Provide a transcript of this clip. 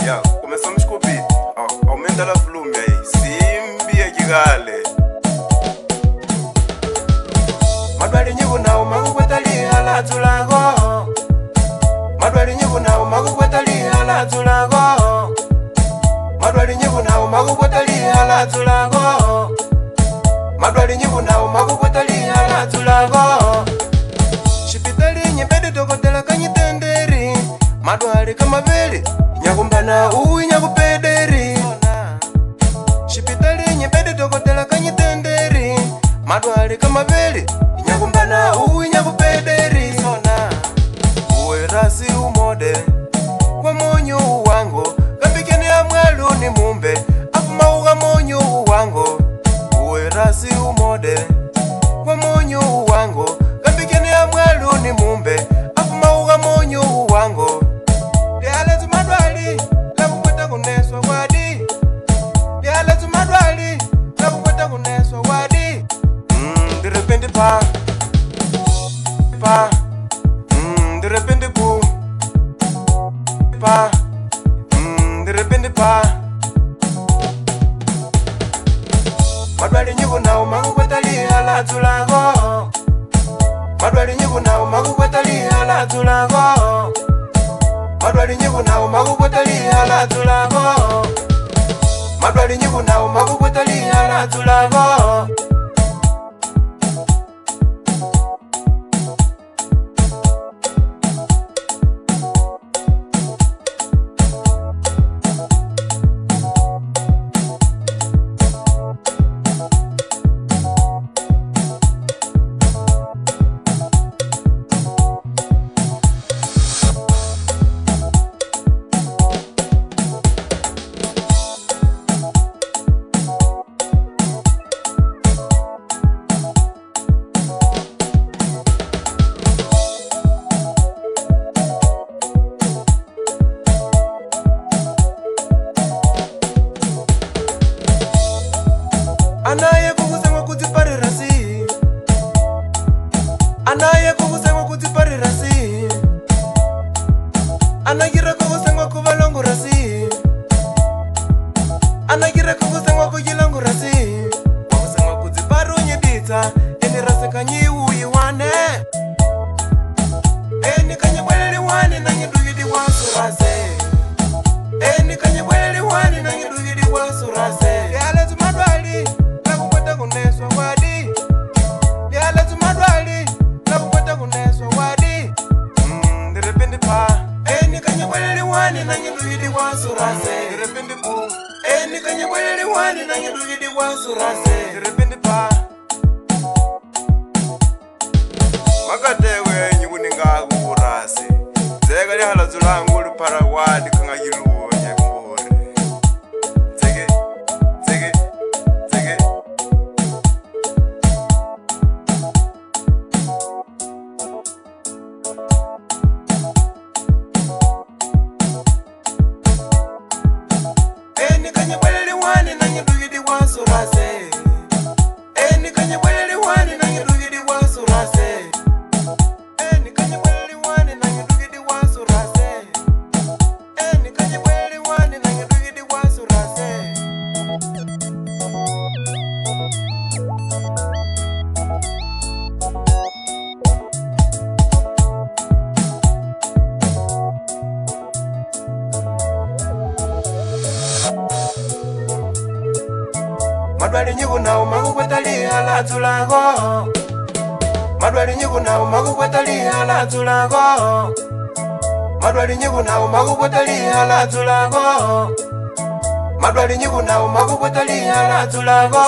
Ya, comenzamos com o beat. Aumenta o volume aí. Simbi ekigale. Madwali nyibu na umakukwetali ala tulago. Madwali nyibu na umakukwetali ala tulago. Madwali nyibu na umakukwetali ala tulago. Madwali nyibu na umakukwetali ala tulago. Shipitali nyebede tokotela kanyitenderi. Madwali kamaveli nyakumbana uwi nyakupederi. Shipitali nyebede tokotela kanyitenderi. Madwali kamaveli nyakumbana uwi nyakupederi. Uwe rasi umode kwa monyo wango. Kambikeni ya mwalu ni mumbe afuma uga monyo wango. Uwe rasi umode kwa monyo wango. Kambikeni ya mwalu ni mumbe afuma uga monyo wango. Dialetu madwali lakukweta kuneswa wadi. Dialetu madwali lakukweta kuneswa wadi. De repente pa de repente pu pa de repente pa. Madwali nyibu na umakukwetali ala tulago. Madwali nyibu na umakukwetali ala tulago. Madwali nyibu na umakukwetali ala tulago. Madwali nyibu na umakukwetali ala tulago. Anaye kukusema kutiparira si. Anaye kukusema kutiparira si. Anagira kukusema kuvalongura si. Anagira kukusema kujilongura si. Kukusema kutiparu nyedita eni rase kanyi uyiwane. Eni kanye bweleli wane na nyedugidi wasurase. Eni kanye bweleli wane na nyedugidi wasurase. Dialetu madwali kuneswa wadi. Dialetu madwali lakukweta kuneswa wadi. De repente pa eni kanye bweleli wani na nyedugidi wasurase. De repente pu eni kanye bweleli wani na nyedugidi wasurase. De repente pa makatewe nyibuni ngaku kurase. Zega li hala zulangu li para wadi kanga yiluo nyekumbore. Zege eni kanye bweleli wani na nyedugidi wasurase. Eni kanye bweleli wani na nyedugidi wasurase. Eni kanye bweleli wani na nyedugidi wasurase. Eni kanye bweleli wani na nyedugidi wasurase. Madwali nyibu na umakukwetali ala tulago. Madwali nyibu na umakukwetali ala tulago. Madwali nyibu na umakukwetali ala tulago. Madwali nyibu na umakukwetali ala tulago.